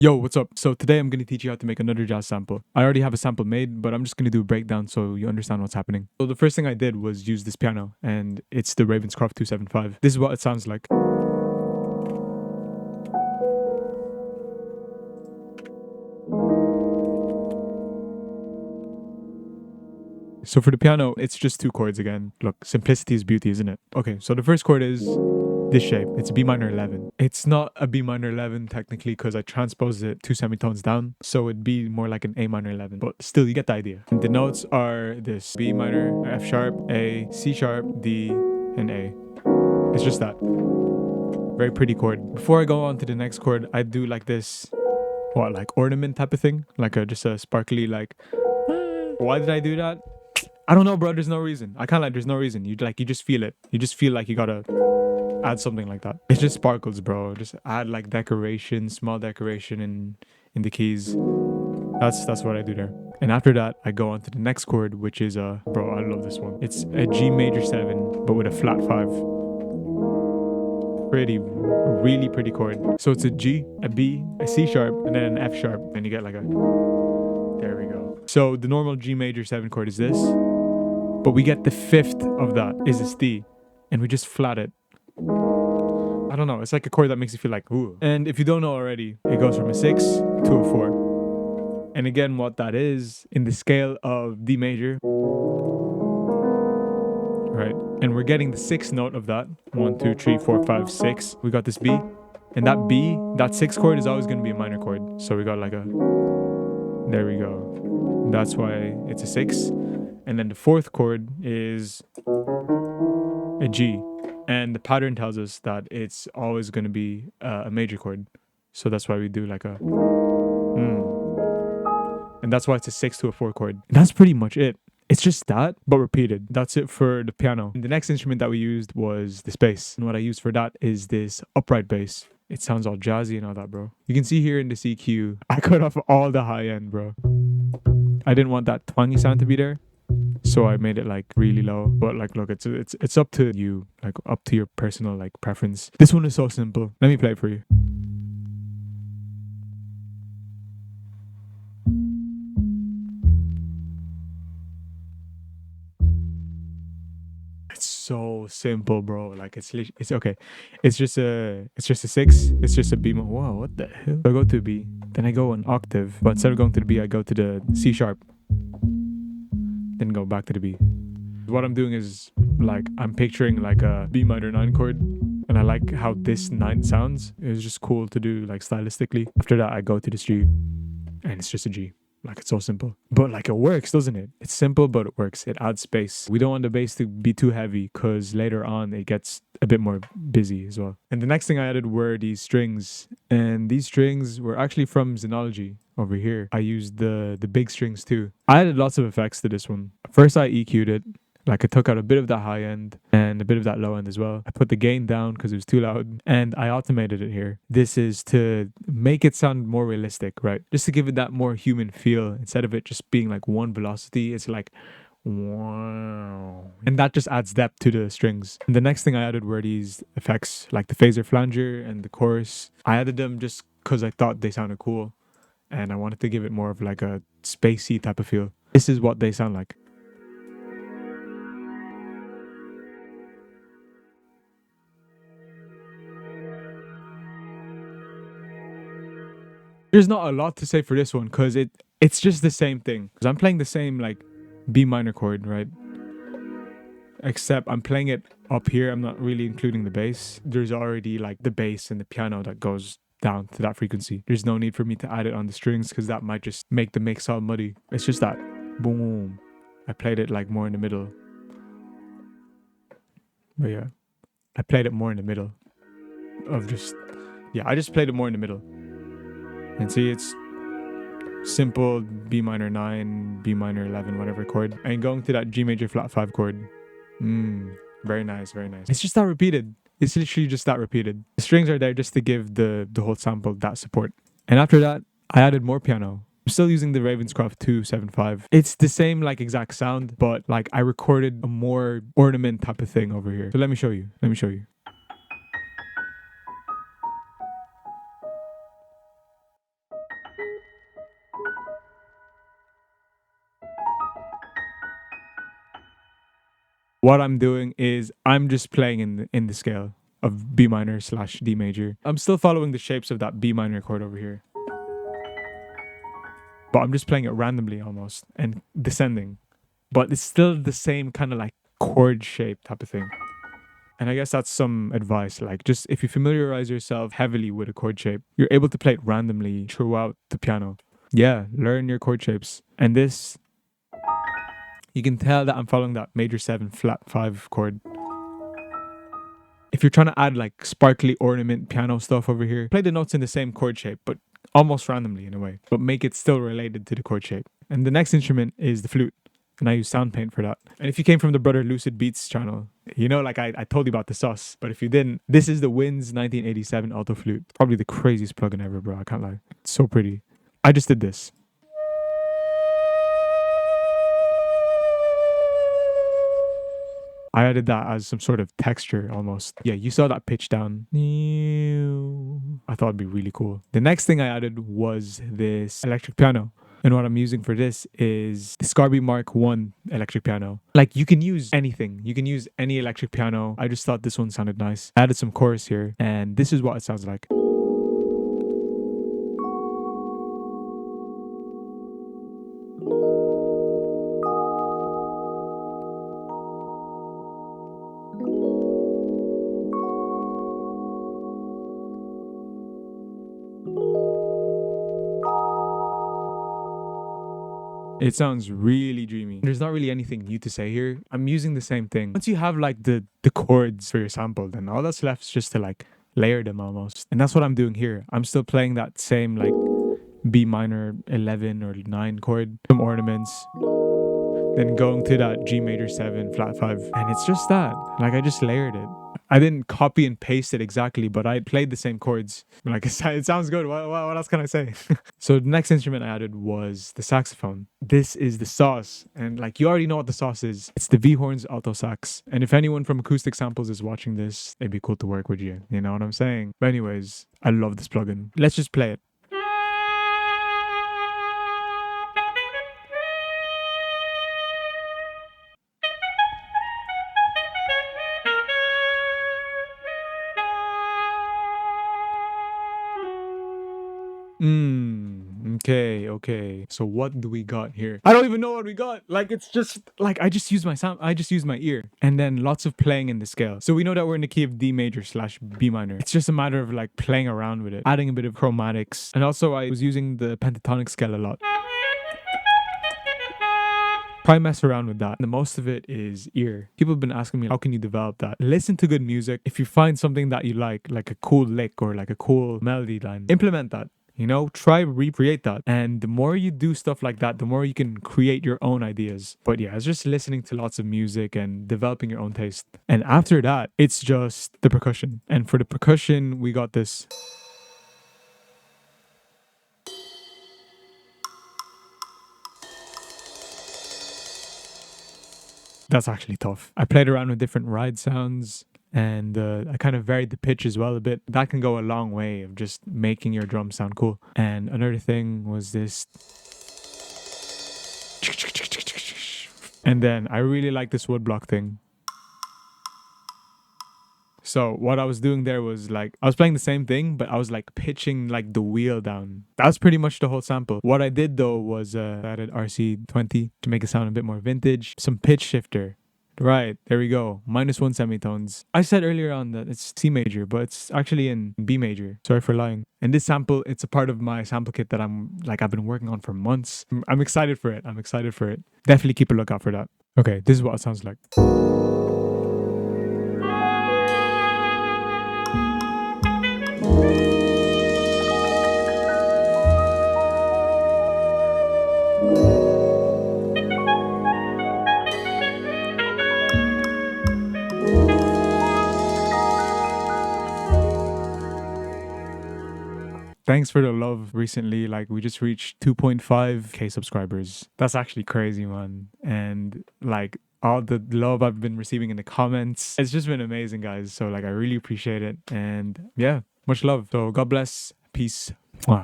Yo, what's up? So today I'm going to teach you how to make another jazz sample. I already have a sample made, but I'm just going to do a breakdown so you understand what's happening. So the first thing I did was use this piano, and it's the Ravenscroft 275. This is what it sounds like. So for the piano, it's just two chords again. Look, simplicity is beauty, isn't it? Okay, so the first chord is this shape. It's B minor 11. It's not a B minor 11 technically because I transposed it 2 semitones down. So it'd be more like an A minor 11. But still, you get the idea. And the notes are this: B minor, F sharp, A, C sharp, D, and A. It's just that. Very pretty chord. Before I go on to the next chord, I do like this, like ornament type of thing? Like just a sparkly like... Why did I do that? I don't know, bro. There's no reason. I can't, like, there's no reason. You just feel it. You just feel like you gotta add something like that. It just sparkles, bro. Just add like decoration, small decoration in the keys. That's what I do there. And after that, I go on to the next chord, which is bro, I love this one. It's a G major 7, but with a flat 5. Really pretty chord. So it's a G, a B, a C sharp, and then an F sharp, and you get like a... There we go. So the normal G major 7 chord is this, but we get the fifth of that is this D, and we just flat it. I don't know, it's like a chord that makes you feel like, ooh. And if you don't know already, it goes from a 6 to a 4. And again, what that is, in the scale of D major, right? And we're getting the 6th note of that. 1, 2, 3, 4, 5, 6. We got this B, and that B, that 6th chord is always going to be a minor chord. So we got like a... There we go. That's why it's a 6. And then the 4th chord is a G. And the pattern tells us that it's always going to be a major chord. So that's why we do like a... And that's why it's a 6 to a 4 chord. And that's pretty much it. It's just that, but repeated. That's it for the piano. And the next instrument that we used was this bass. And what I used for that is this upright bass. It sounds all jazzy and all that, bro. You can see here in the EQ, I cut off all the high end, bro. I didn't want that twangy sound to be there, so I made it like really low. But like, look, it's up to you, like up to your personal like preference. This one is so simple. Let me play it for you. It's so simple, bro. Like it's okay. It's just a 6. It's just a B. Whoa, what the hell? So I go to a B, then I go an octave, but instead of going to the B, I go to the C sharp, then go back to the B. What I'm doing is like I'm picturing like a B minor 9 chord, and I like how this 9 sounds. It was just cool to do like stylistically. After that, I go to this G, and it's just a G. Like, it's so simple, but like it works, doesn't it? It's simple, but it works. It adds space. We don't want the bass to be too heavy because later on it gets a bit more busy as well. And the next thing I added were these strings, and these strings were actually from Xenology over here. I used the big strings too. I added lots of effects to this one. First, I EQ'd it. Like, I took out a bit of that high end and a bit of that low end as well. I put the gain down because it was too loud, and I automated it here. This is to make it sound more realistic, right? Just to give it that more human feel. Instead of it just being like one velocity, it's like, wow. And that just adds depth to the strings. And the next thing I added were these effects, like the phaser flanger and the chorus. I added them just because I thought they sounded cool, and I wanted to give it more of like a spacey type of feel. This is what they sound like. There's not a lot to say for this one because it's just the same thing. Because I'm playing the same like B minor chord, right? Except I'm playing it up here. I'm not really including the bass. There's already like the bass and the piano that goes down to that frequency. There's no need for me to add it on the strings because that might just make the mix all muddy. It's just that. Boom. I played it like more in the middle. But yeah, I played it more in the middle of just... Yeah, I just played it more in the middle. And see, it's simple B minor 9, B minor 11, whatever chord. And going to that G major flat 5 chord. Very nice, very nice. It's just that repeated. It's literally just that repeated. The strings are there just to give the whole sample that support. And after that, I added more piano. I'm still using the Ravenscroft 275. It's the same like exact sound, but like I recorded a more ornament type of thing over here. So let me show you. What I'm doing is I'm just playing in the scale of B minor slash D major. I'm still following the shapes of that B minor chord over here, but I'm just playing it randomly almost and descending. But it's still the same kind of like chord shape type of thing. And I guess that's some advice. Like, just if you familiarize yourself heavily with a chord shape, you're able to play it randomly throughout the piano. Yeah, learn your chord shapes. And this, you can tell that I'm following that major 7 flat 5 chord. If you're trying to add like sparkly ornament piano stuff over here, play the notes in the same chord shape, but almost randomly in a way, but make it still related to the chord shape. And the next instrument is the flute. And I use sound paint for that. And if you came from the Brother Lucid Beats channel, you know, like I told you about the sauce. But if you didn't, this is the Wins 1987 alto flute. Probably the craziest plugin ever, bro. I can't lie. It's so pretty. I just did this. I added that as some sort of texture almost. Yeah, you saw that pitch down. I thought it'd be really cool. The next thing I added was this electric piano. And what I'm using for this is the Scarby Mark 1 electric piano. Like, you can use anything. You can use any electric piano. I just thought this one sounded nice. I added some chorus here, and this is what it sounds like. It sounds really dreamy. There's not really anything new to say here. I'm using the same thing. Once you have like the chords for your sample, then all that's left is just to like layer them almost. And that's what I'm doing here. I'm still playing that same like B minor 11 or 9 chord, some ornaments, then going to that G major 7 flat 5. And it's just that. Like, I just layered it. I didn't copy and paste it exactly, but I played the same chords. Like, it sounds good. What else can I say? So the next instrument I added was the saxophone. This is the sauce. And like, you already know what the sauce is. It's the V-Horns alto sax. And if anyone from Acoustic Samples is watching this, it'd be cool to work with you. You know what I'm saying? But anyways, I love this plugin. Let's just play it. Okay. So what do we got here? I don't even know what we got. Like, it's just like I just use my sound. I just use my ear, and then lots of playing in the scale. So we know that we're in the key of D major slash B minor. It's just a matter of like playing around with it, adding a bit of chromatics, and also I was using the pentatonic scale a lot. Try mess around with that. The most of it is ear. People have been asking me, how can you develop that? Listen to good music. If you find something that you like a cool lick or like a cool melody line, implement that. You know, try recreate that. And the more you do stuff like that, the more you can create your own ideas. But yeah, it's just listening to lots of music and developing your own taste. And after that, it's just the percussion. And for the percussion, we got this. That's actually tough. I played around with different ride sounds, and I kind of varied the pitch as well a bit. That can go a long way of just making your drum sound cool. And another thing was this. And then I really like this woodblock thing. So what I was doing there was like, I was playing the same thing, but I was like pitching like the wheel down. That's pretty much the whole sample. What I did though was I added RC20 to make it sound a bit more vintage. Some pitch shifter. Right, there we go. -1 semitones. I said earlier on that it's C major, but it's actually in B major. Sorry for lying. And this sample, it's a part of my sample kit that I've been working on for months. I'm excited for it. Definitely keep a lookout for that. Okay, this is what it sounds like. Thanks for the love recently. Like, we just reached 2.5k subscribers. That's actually crazy, man. And like all the love I've been receiving in the comments, it's just been amazing, guys. So like, I really appreciate it. And yeah, much love. So God bless. Peace. Mwah.